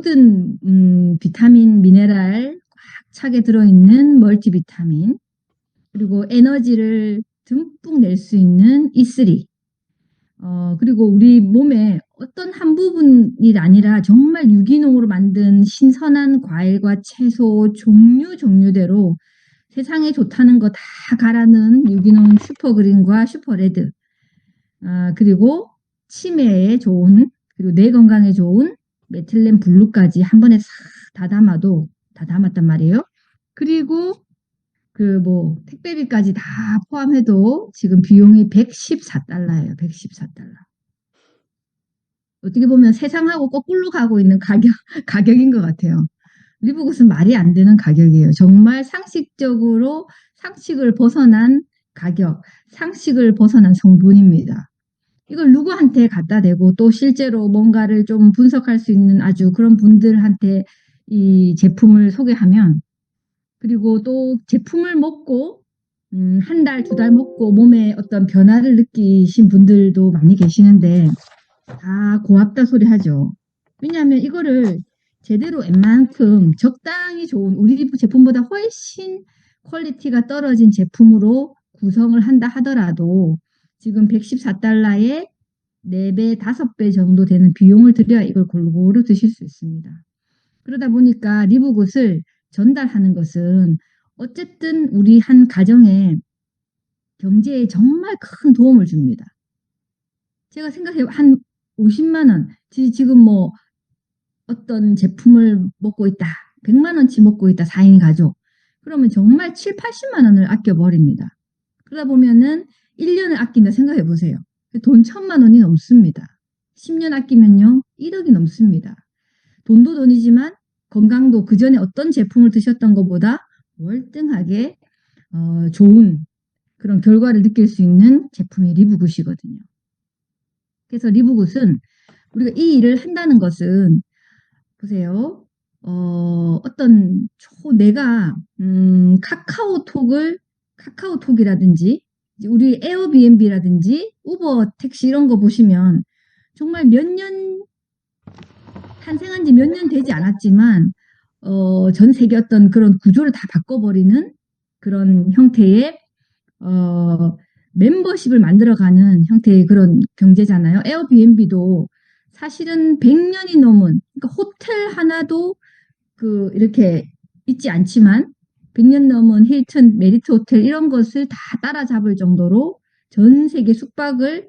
모든 비타민, 미네랄 꽉 차게 들어있는 멀티비타민, 그리고 에너지를 듬뿍 낼 수 있는 E3, 그리고 우리 몸의 어떤 한 부분이 아니라 정말 유기농으로 만든 신선한 과일과 채소 종류대로 세상에 좋다는 거 다 갈아넣은 유기농 슈퍼그린과 슈퍼레드, 그리고 치매에 좋은, 그리고 뇌 건강에 좋은 메틸렌 블루까지 한 번에 싹 다 담아도 다 담았단 말이에요. 그리고 택배비까지 다 포함해도 지금 비용이 $114예요. $114. 어떻게 보면 세상하고 거꾸로 가고 있는 가격인 것 같아요. 리브굿은 말이 안 되는 가격이에요. 정말 상식적으로 상식을 벗어난 가격, 상식을 벗어난 성분입니다. 이걸 누구한테 갖다 대고 또 실제로 뭔가를 좀 분석할 수 있는 아주 그런 분들한테 이 제품을 소개하면, 그리고 또 제품을 먹고 한 달, 두 달 먹고 몸에 어떤 변화를 느끼신 분들도 많이 계시는데 다 고맙다 소리 하죠. 왜냐하면 이거를 제대로 웬만큼 적당히 좋은 우리 제품보다 훨씬 퀄리티가 떨어진 제품으로 구성을 한다 하더라도 지금 $114에 4배, 5배 정도 되는 비용을 들여야 이걸 골고루 드실 수 있습니다. 그러다 보니까 리브굿을 전달하는 것은 어쨌든 우리 한 가정의 경제에 정말 큰 도움을 줍니다. 제가 생각해 한 50만 원, 지금 어떤 제품을 먹고 있다. 100만 원치 먹고 있다. 4인 가족. 그러면 정말 7, 80만 원을 아껴버립니다. 그러다 보면은 1년을 아낀다 생각해 보세요. 돈 1,000만 원이 넘습니다. 10년 아끼면요 1억이 넘습니다. 돈도 돈이지만 건강도 그 전에 어떤 제품을 드셨던 것보다 월등하게 좋은 그런 결과를 느낄 수 있는 제품이 리브굿이거든요. 그래서 리브굿은 우리가 이 일을 한다는 것은 보세요. 내가 카카오톡이라든지 우리 에어비앤비라든지 우버 택시 이런 거 보시면 정말 탄생한 지 몇 년 되지 않았지만 전 세계 어떤 그런 구조를 다 바꿔버리는 그런 형태의 멤버십을 만들어가는 형태의 그런 경제잖아요. 에어비앤비도 사실은 100년이 넘은, 그러니까 호텔 하나도 이렇게 있지 않지만 100년 넘은 힐튼, 메리트 호텔 이런 것을 다 따라잡을 정도로 전 세계 숙박을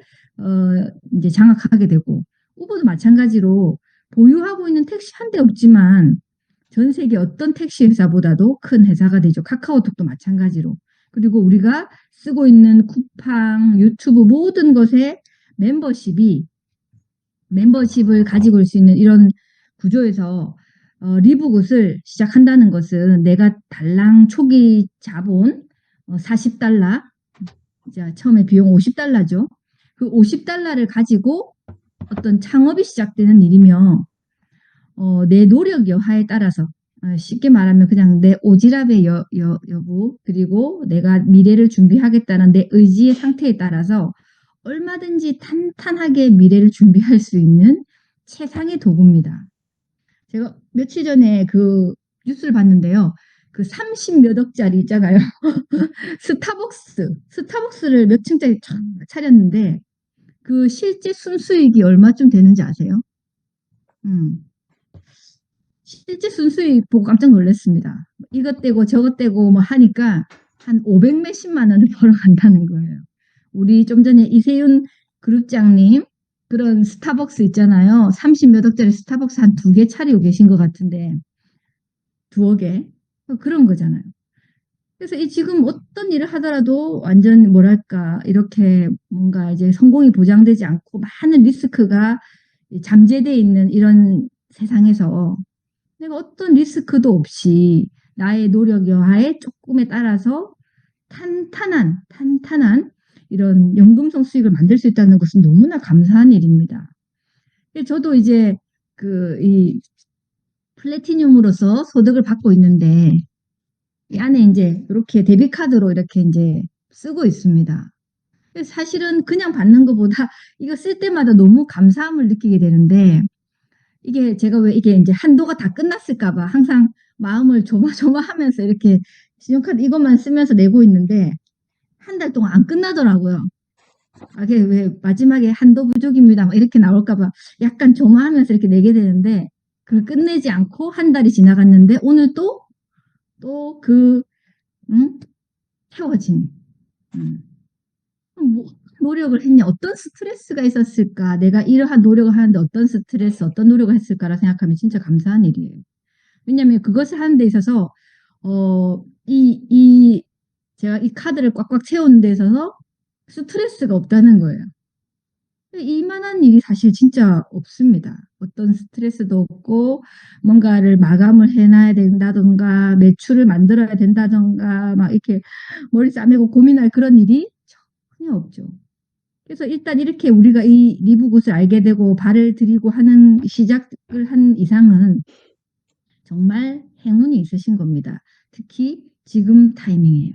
이제 장악하게 되고, 우버도 마찬가지로 보유하고 있는 택시 한 대 없지만 전 세계 어떤 택시 회사보다도 큰 회사가 되죠. 카카오톡도 마찬가지로. 그리고 우리가 쓰고 있는 쿠팡, 유튜브 모든 것에 멤버십을 가지고 올 수 있는 이런 구조에서 리브굿을 시작한다는 것은 내가 달랑 초기 자본 $40, 처음에 비용 $50죠. 그 $50를 가지고 어떤 창업이 시작되는 일이며 내 노력 여하에 따라서 쉽게 말하면 그냥 내 오지랖의 여부, 그리고 내가 미래를 준비하겠다는 내 의지의 상태에 따라서 얼마든지 탄탄하게 미래를 준비할 수 있는 최상의 도구입니다. 제가 며칠 전에 그 뉴스를 봤는데요. 그 30몇 억짜리 있잖아요. 스타벅스를 몇 층짜리 차렸는데 그 실제 순수익이 얼마쯤 되는지 아세요? 실제 순수익 보고 깜짝 놀랐습니다. 이것 떼고 저것 떼고 하니까 한 500 몇십만 원을 벌어간다는 거예요. 우리 좀 전에 이세윤 그룹장님 그런 스타벅스 있잖아요. 30 몇 억짜리 스타벅스 한 2개 차리고 계신 것 같은데 2억에 그런 거잖아요. 그래서 지금 어떤 일을 하더라도 완전 뭐랄까 이렇게 뭔가 이제 성공이 보장되지 않고 많은 리스크가 잠재되어 있는 이런 세상에서 내가 어떤 리스크도 없이 나의 노력 여하에 조금에 따라서 탄탄한 이런 연금성 수익을 만들 수 있다는 것은 너무나 감사한 일입니다. 저도 이제 이 플래티늄으로서 소득을 받고 있는데 이 안에 이제 이렇게 데비카드로 이렇게 이제 쓰고 있습니다. 사실은 그냥 받는 것보다 이거 쓸 때마다 너무 감사함을 느끼게 되는데 이게 제가 왜 이게 이제 한도가 다 끝났을까 봐 항상 마음을 조마조마하면서 이렇게 신용카드 이것만 쓰면서 내고 있는데 한 달 동안 안 끝나더라고요. 아, 그게 왜 마지막에 한도 부족입니다. 막 이렇게 나올까 봐 약간 조마하면서 이렇게 내게 되는데 그걸 끝내지 않고 한 달이 지나갔는데 오늘 또 태워진 음. 뭐 노력을 했냐, 어떤 스트레스가 있었을까, 내가 이러한 노력을 하는데 어떤 스트레스, 어떤 노력을 했을까라 생각하면 진짜 감사한 일이에요. 왜냐하면 그것을 하는 데 있어서 제가 이 카드를 꽉꽉 채우는 데 있어서 스트레스가 없다는 거예요. 이만한 일이 사실 진짜 없습니다. 어떤 스트레스도 없고 뭔가를 마감을 해놔야 된다던가 매출을 만들어야 된다던가 막 이렇게 머리 싸매고 고민할 그런 일이 전혀 없죠. 그래서 일단 이렇게 우리가 이 리브굿을 알게 되고 발을 들이고 하는 시작을 한 이상은 정말 행운이 있으신 겁니다. 특히 지금 타이밍이에요.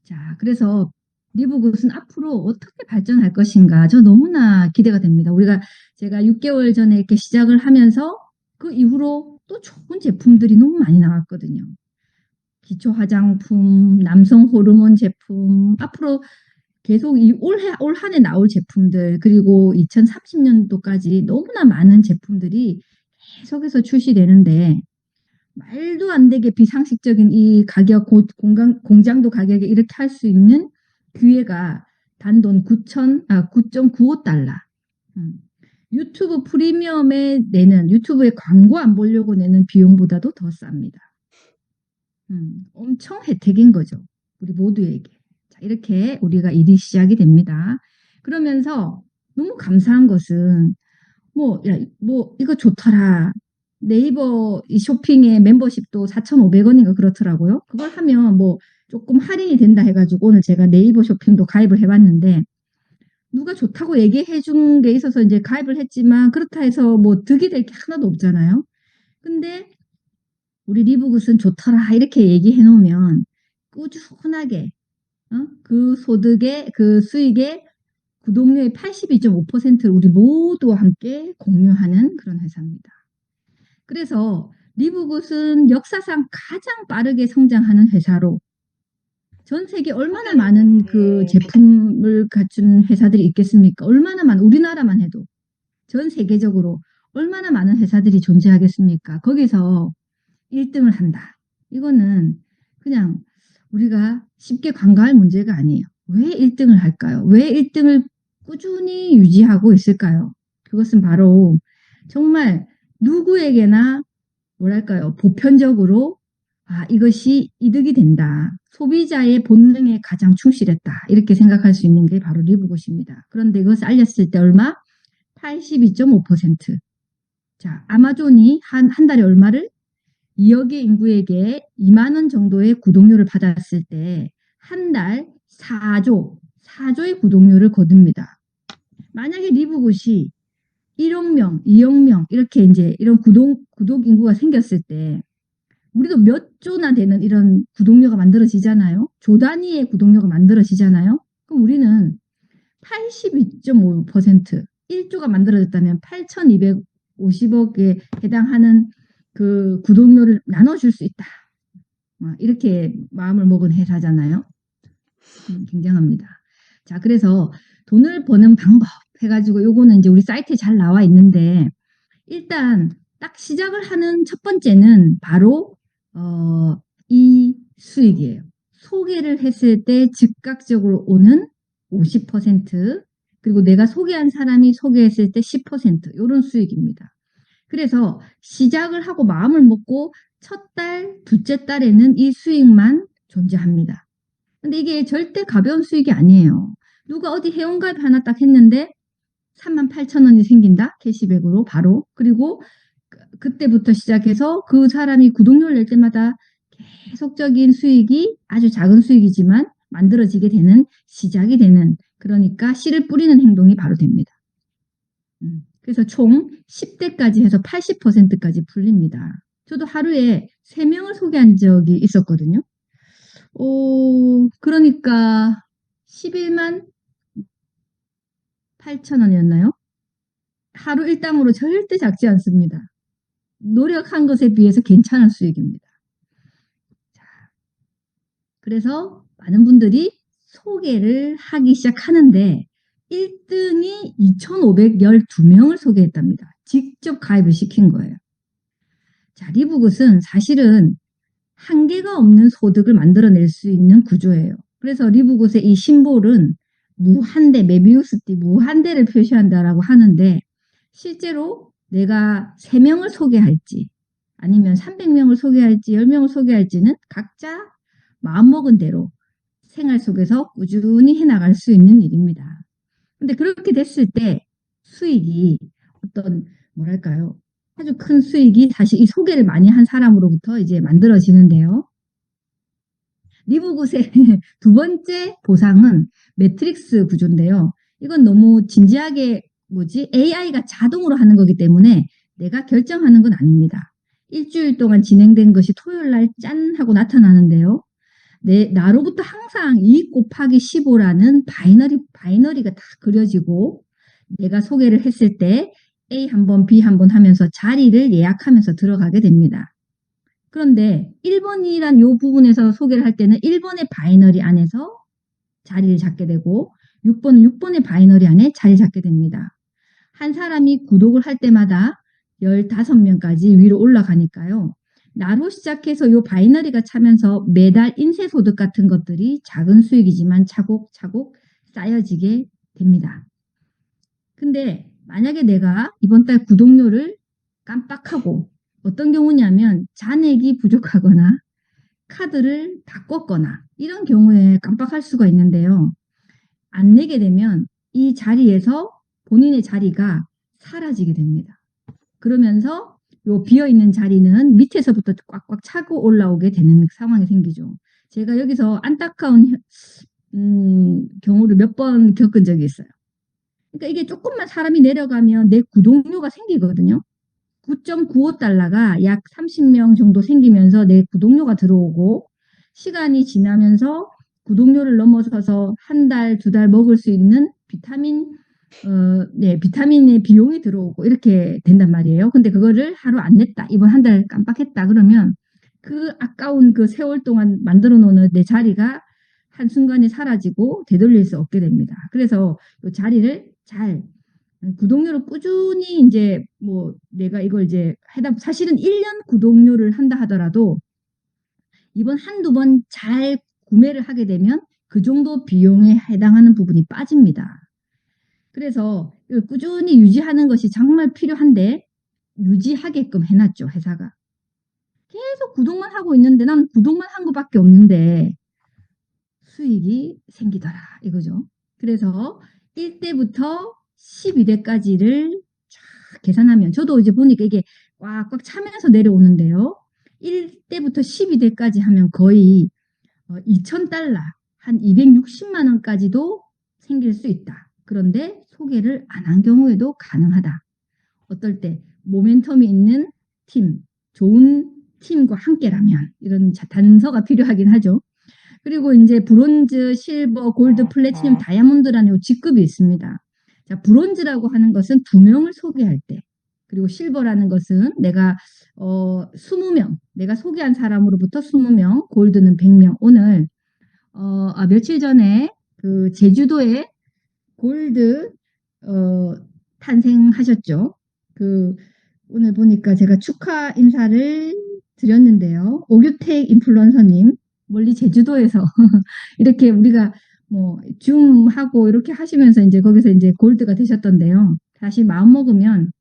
자, 그래서 리브굿은 앞으로 어떻게 발전할 것인가 저 너무나 기대가 됩니다. 제가 6개월 전에 이렇게 시작을 하면서 그 이후로 또 좋은 제품들이 너무 많이 나왔거든요. 기초 화장품, 남성 호르몬 제품, 앞으로 계속 올 한 해 나올 제품들, 그리고 2030년도까지 너무나 많은 제품들이 계속해서 출시되는데 말도 안 되게 비상식적인 이 가격, 공장도 가격에 이렇게 할 수 있는 기회가 단돈 9.95달러. 유튜브 프리미엄에 내는, 유튜브에 광고 안 보려고 내는 비용보다도 더 쌉니다. 엄청 혜택인 거죠. 우리 모두에게. 자, 이렇게 우리가 일이 시작이 됩니다. 그러면서 너무 감사한 것은 이거 좋더라. 네이버 이 쇼핑의 멤버십도 4,500원인가 그렇더라고요. 그걸 하면 뭐 조금 할인이 된다 해가지고 오늘 제가 네이버 쇼핑도 가입을 해봤는데 누가 좋다고 얘기해 준 게 있어서 이제 가입을 했지만 그렇다 해서 뭐 득이 될 게 하나도 없잖아요. 근데 우리 리브굿은 좋더라 이렇게 얘기해 놓으면 꾸준하게 그 소득의 그 수익의 구독료의 82.5%를 우리 모두와 함께 공유하는 그런 회사입니다. 그래서 리브굿은 역사상 가장 빠르게 성장하는 회사로 전 세계 얼마나 많은 그 제품을 갖춘 회사들이 있겠습니까? 얼마나 많은, 우리나라만 해도 전 세계적으로 얼마나 많은 회사들이 존재하겠습니까? 거기서 1등을 한다. 이거는 그냥 우리가 쉽게 간과할 문제가 아니에요. 왜 1등을 할까요? 왜 1등을 꾸준히 유지하고 있을까요? 그것은 바로 정말 누구에게나 뭐랄까요? 보편적으로 이것이 이득이 된다. 소비자의 본능에 가장 충실했다. 이렇게 생각할 수 있는 게 바로 리브굿입니다. 그런데 이것을 알렸을 때 얼마? 82.5%. 자, 아마존이 한 달에 얼마를? 2억의 인구에게 2만 원 정도의 구독료를 받았을 때 한 달 4조의 구독료를 거둡니다. 만약에 리브굿이 1억 명, 2억 명 이렇게 이제 이런 구독 인구가 생겼을 때 우리도 몇 조나 되는 이런 구독료가 만들어지잖아요. 조 단위의 구독료가 만들어지잖아요. 그럼 우리는 82.5% 1조가 만들어졌다면 8,250억에 해당하는 그 구독료를 나눠줄 수 있다. 이렇게 마음을 먹은 회사잖아요. 굉장합니다. 자, 그래서 돈을 버는 방법 해가지고 요거는 이제 우리 사이트에 잘 나와 있는데 일단 딱 시작을 하는 첫 번째는 바로 이 수익이에요. 소개를 했을 때 즉각적으로 오는 50% 그리고 내가 소개한 사람이 소개했을 때 10% 이런 수익입니다. 그래서 시작을 하고 마음을 먹고 첫 달, 둘째 달에는 이 수익만 존재합니다. 근데 이게 절대 가벼운 수익이 아니에요. 누가 어디 회원가입 하나 딱 했는데 38,000원이 생긴다? 캐시백으로 바로. 그리고 그때부터 시작해서 그 사람이 구독료를 낼 때마다 계속적인 수익이 아주 작은 수익이지만 만들어지게 되는 시작이 되는 그러니까 씨를 뿌리는 행동이 바로 됩니다. 그래서 총 10대까지 해서 80%까지 풀립니다. 저도 하루에 3명을 소개한 적이 있었거든요. 그러니까 11만 8천 원이었나요? 하루 일당으로 절대 작지 않습니다. 노력한 것에 비해서 괜찮은 수익입니다. 그래서 많은 분들이 소개를 하기 시작하는데 1등이 2,512명을 소개했답니다. 직접 가입을 시킨 거예요. 자, 리브굿은 사실은 한계가 없는 소득을 만들어낼 수 있는 구조예요. 그래서 리브굿의 이 심볼은 무한대, 메비우스띠 무한대를 표시한다라고 하는데 실제로 내가 3명을 소개할지 아니면 300명을 소개할지 10명을 소개할지는 각자 마음먹은 대로 생활 속에서 꾸준히 해나갈 수 있는 일입니다. 근데 그렇게 됐을 때 수익이 어떤 뭐랄까요? 아주 큰 수익이 사실 이 소개를 많이 한 사람으로부터 이제 만들어지는데요. 리브굿의 두 번째 보상은 매트릭스 구조인데요. 이건 너무 진지하게 AI가 자동으로 하는 거기 때문에 내가 결정하는 건 아닙니다. 일주일 동안 진행된 것이 토요일 날 짠 하고 나타나는데요. 나로부터 항상 2 곱하기 15라는 바이너리가 다 그려지고 내가 소개를 했을 때 A 한 번, B 한 번 하면서 자리를 예약하면서 들어가게 됩니다. 그런데 1번이란 요 부분에서 소개를 할 때는 1번의 바이너리 안에서 자리를 잡게 되고 6번은 6번의 바이너리 안에 자리를 잡게 됩니다. 한 사람이 구독을 할 때마다 15명까지 위로 올라가니까요. 나로 시작해서 요 바이너리가 차면서 매달 인쇄소득 같은 것들이 작은 수익이지만 차곡차곡 쌓여지게 됩니다. 근데 만약에 내가 이번 달 구독료를 깜빡하고 어떤 경우냐면 잔액이 부족하거나 카드를 바꿨거나 이런 경우에 깜빡할 수가 있는데요. 안 내게 되면 이 자리에서 본인의 자리가 사라지게 됩니다. 그러면서 요 비어있는 자리는 밑에서부터 꽉꽉 차고 올라오게 되는 상황이 생기죠. 제가 여기서 안타까운 경우를 몇 번 겪은 적이 있어요. 그러니까 이게 조금만 사람이 내려가면 내 구독료가 생기거든요. 9.95달러가 약 30명 정도 생기면서 내 구독료가 들어오고 시간이 지나면서 구독료를 넘어서서 한 달, 2달 먹을 수 있는 비타민의 비용이 들어오고 이렇게 된단 말이에요. 근데 그거를 하루 안 냈다. 이번 한 달 깜빡했다. 그러면 그 아까운 그 세월 동안 만들어 놓은 내 자리가 한순간에 사라지고 되돌릴 수 없게 됩니다. 그래서 이 자리를 잘 구독료를 꾸준히 이제 내가 이걸 이제 사실은 1년 구독료를 한다 하더라도 이번 한두 번 잘 구매를 하게 되면 그 정도 비용에 해당하는 부분이 빠집니다. 그래서 꾸준히 유지하는 것이 정말 필요한데 유지하게끔 해놨죠, 회사가. 계속 구독만 하고 있는데 난 구독만 한 것밖에 없는데 수익이 생기더라 이거죠. 그래서 1대부터 12대까지를 쫙 계산하면 저도 이제 보니까 이게 꽉꽉 차면서 내려오는데요. 1대부터 12대까지 하면 거의 2,000달러 한 260만 원까지도 생길 수 있다. 그런데 소개를 안 한 경우에도 가능하다. 어떨 때 모멘텀이 있는 팀, 좋은 팀과 함께라면 이런 단서가 필요하긴 하죠. 그리고 이제 브론즈, 실버, 골드, 플래티넘, 다이아몬드라는 직급이 있습니다. 자, 브론즈라고 하는 것은 2명을 소개할 때, 그리고 실버라는 것은 내가 20명, 내가 소개한 사람으로부터 20명, 골드는 100명. 오늘 며칠 전에 그 제주도에 골드 탄생하셨죠. 오늘 보니까 제가 축하 인사를 드렸는데요. 오규택 인플루언서님 멀리 제주도에서 이렇게 우리가 줌하고 이렇게 하시면서 이제 거기서 이제 골드가 되셨던데요. 다시 마음 먹으면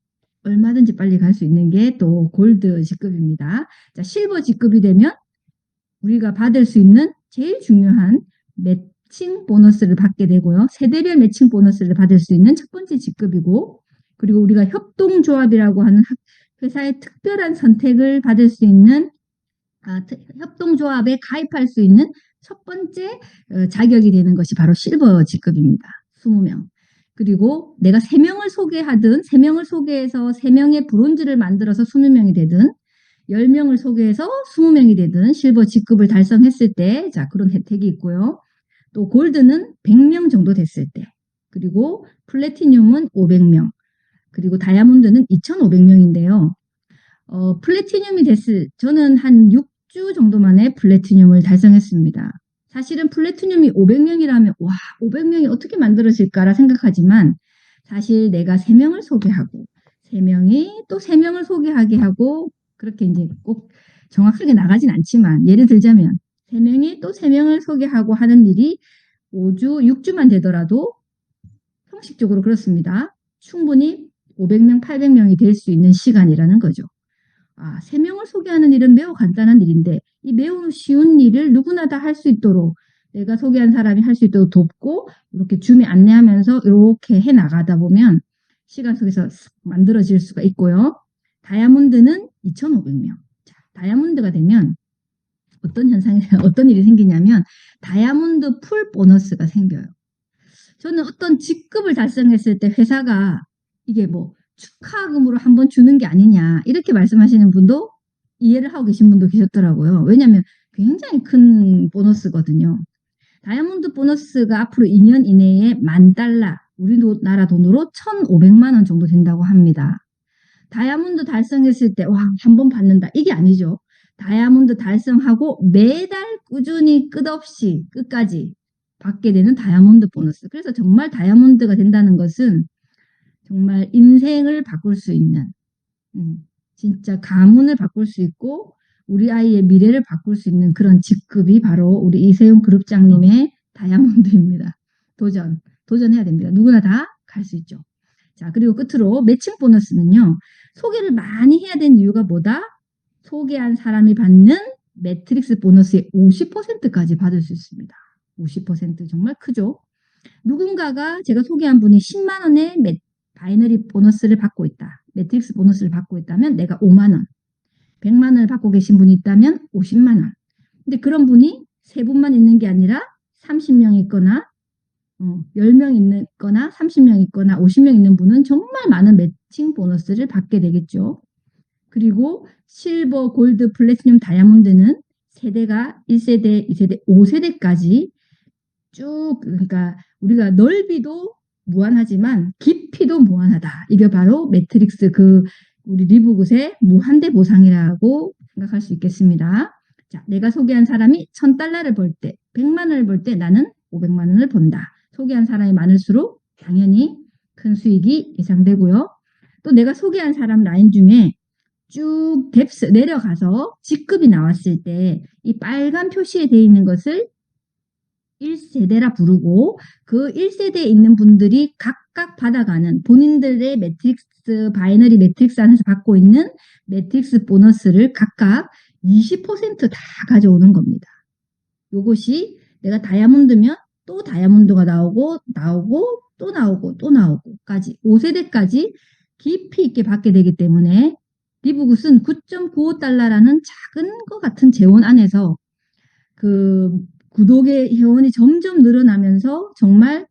얼마든지 빨리 갈 수 있는 게 또 골드 직급입니다. 자, 실버 직급이 되면 우리가 받을 수 있는 제일 중요한 매칭 보너스를 받게 되고요. 세대별 매칭 보너스를 받을 수 있는 첫 번째 직급이고, 그리고 우리가 협동조합이라고 하는 회사의 특별한 선택을 받을 수 있는 협동조합에 가입할 수 있는 첫 번째 자격이 되는 것이 바로 실버 직급입니다. 20명. 그리고 내가 3명을 소개하든 3명을 소개해서 3명의 브론즈를 만들어서 20명이 되든 10명을 소개해서 20명이 되든 실버 직급을 달성했을 때 그런 혜택이 있고요. 또 골드는 100명 정도 됐을 때, 그리고 플래티늄은 500명, 그리고 다이아몬드는 2,500명인데요. 플래티늄이 저는 한 6주 정도 만에 플래티늄을 달성했습니다. 사실은 플래티늄이 500명이라면 와 500명이 어떻게 만들어질까라 생각하지만 사실 내가 3명을 소개하고 3명이 또 3명을 소개하게 하고 그렇게 이제 꼭 정확하게 나가진 않지만 예를 들자면 3명이 또 3명을 소개하고 하는 일이 5주, 6주만 되더라도 형식적으로 그렇습니다. 충분히 500명, 800명이 될 수 있는 시간이라는 거죠. 3명을 소개하는 일은 매우 간단한 일인데 이 매우 쉬운 일을 누구나 다 할 수 있도록 내가 소개한 사람이 할 수 있도록 돕고 이렇게 줌에 안내하면서 이렇게 해나가다 보면 시간 속에서 만들어질 수가 있고요. 다이아몬드는 2,500명. 자, 다이아몬드가 되면 어떤 일이 생기냐면 다이아몬드 풀 보너스가 생겨요. 저는 어떤 직급을 달성했을 때 회사가 이게 뭐 축하금으로 한번 주는 게 아니냐 이렇게 말씀하시는 분도 이해를 하고 계신 분도 계셨더라고요. 왜냐하면 굉장히 큰 보너스거든요. 다이아몬드 보너스가 앞으로 2년 이내에 $10,000, 우리나라 돈으로 1,500만 원 정도 된다고 합니다. 다이아몬드 달성했을 때 와, 한 번 받는다. 이게 아니죠. 다이아몬드 달성하고 매달 꾸준히 끝없이 끝까지 받게 되는 다이아몬드 보너스. 그래서 정말 다이아몬드가 된다는 것은 정말 인생을 바꿀 수 있는 진짜 가문을 바꿀 수 있고 우리 아이의 미래를 바꿀 수 있는 그런 직급이 바로 우리 이세용 그룹장님의 다이아몬드입니다. 도전해야 됩니다. 누구나 다 갈 수 있죠. 자, 그리고 끝으로 매칭 보너스는요. 소개를 많이 해야 되는 이유가 뭐다? 소개한 사람이 받는 매트릭스 보너스의 50%까지 받을 수 있습니다. 50% 정말 크죠? 누군가가 제가 소개한 분이 10만 원의 바이너리 보너스를 받고 있다. 매트릭스 보너스를 받고 있다면 내가 5만 원. 100만 원을 받고 계신 분이 있다면 50만 원. 근데 그런 분이 3분만 있는 게 아니라 30명 있거나 10명 있거나 30명 있거나 50명 있는 분은 정말 많은 매칭 보너스를 받게 되겠죠. 그리고 실버, 골드, 플래티늄, 다이아몬드는 세대가 1세대, 2세대, 5세대까지 쭉 그러니까 우리가 넓이도 무한하지만 깊이도 무한하다. 이게 바로 매트릭스 우리 리브굿의 무한대 보상이라고 생각할 수 있겠습니다. 자, 내가 소개한 사람이 $1,000를 벌 때, 100만 원을 벌 때 나는 500만 원을 번다. 소개한 사람이 많을수록 당연히 큰 수익이 예상되고요. 또 내가 소개한 사람 라인 중에 쭉 뎁스 내려가서 직급이 나왔을 때 이 빨간 표시에 되어 있는 것을 1세대라 부르고 그 1세대에 있는 분들이 각각 받아가는 본인들의 매트릭스 바이너리 매트릭스 안에서 받고 있는 매트릭스 보너스를 각각 20%다 가져오는 겁니다. 요것이 내가 다이아몬드면 또 다이아몬드가 나오고 또 나오고까지 5세대까지 깊이 있게 받게 되기 때문에 리브굿은 $9.95라는 작은 것 같은 재원 안에서 구독의 회원이 점점 늘어나면서 정말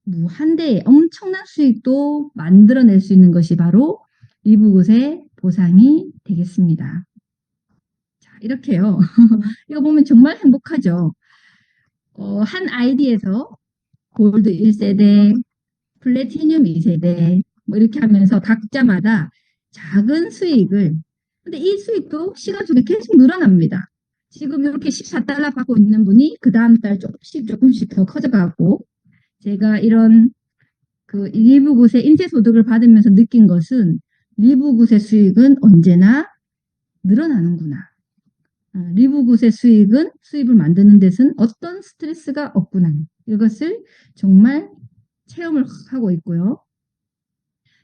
무한대의 엄청난 수익도 만들어낼 수 있는 것이 바로 리브굿의 보상이 되겠습니다. 자, 이렇게요. 이거 보면 정말 행복하죠. 한 아이디에서 골드 1세대, 플래티늄 2세대 뭐 이렇게 하면서 각자마다 작은 수익을 근데 이 수익도 시간 속에 계속 늘어납니다. 지금 이렇게 $14 받고 있는 분이 그 다음 달 조금씩 더 커져가고 제가 이런 리브굿의 인쇄소득을 받으면서 느낀 것은 리브굿의 수익은 언제나 늘어나는구나. 리브굿의 수입을 만드는 데서는 어떤 스트레스가 없구나. 이것을 정말 체험을 하고 있고요.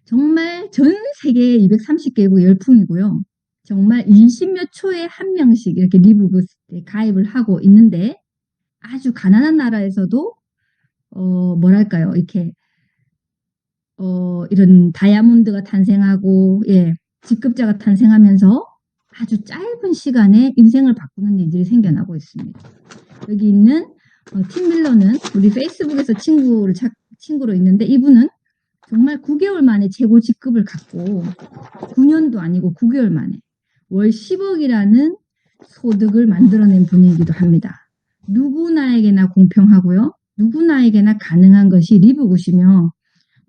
정말 전 세계 230개국 열풍이고요. 정말 20몇 초에 한 명씩 이렇게 리브굿에 가입을 하고 있는데 아주 가난한 나라에서도 뭐랄까요 이렇게 이런 다이아몬드가 탄생하고 직급자가 탄생하면서 아주 짧은 시간에 인생을 바꾸는 일들이 생겨나고 있습니다. 여기 있는 팀 밀러는 우리 페이스북에서 친구로 있는데 이분은 정말 9개월 만에 최고 직급을 갖고 9년도 아니고 9개월 만에 월 10억이라는 소득을 만들어낸 분이기도 합니다. 누구나에게나 공평하고요. 누구나에게나 가능한 것이 리브굿이며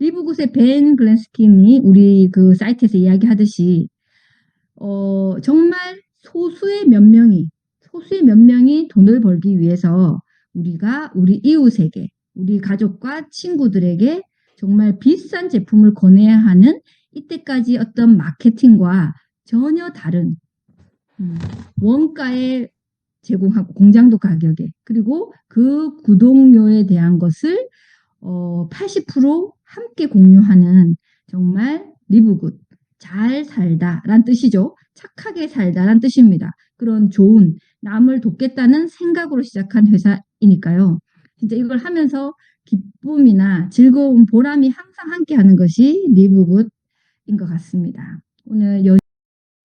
리브굿의 벤 글렌스킨이 우리 그 사이트에서 이야기하듯이 정말 소수의 몇 명이 돈을 벌기 위해서 우리가 우리 이웃에게, 우리 가족과 친구들에게 정말 비싼 제품을 권해야 하는 이때까지 어떤 마케팅과 전혀 다른 원가에 제공하고 공장도 가격에, 그리고 그 구독료에 대한 것을 80% 함께 공유하는, 정말 리브굿, 잘 살다란 뜻이죠. 착하게 살다란 뜻입니다. 그런 좋은, 남을 돕겠다는 생각으로 시작한 회사이니까요. 진짜 이걸 하면서 기쁨이나 즐거움, 보람이 항상 함께 하는 것이 리브굿인 것 같습니다. 오늘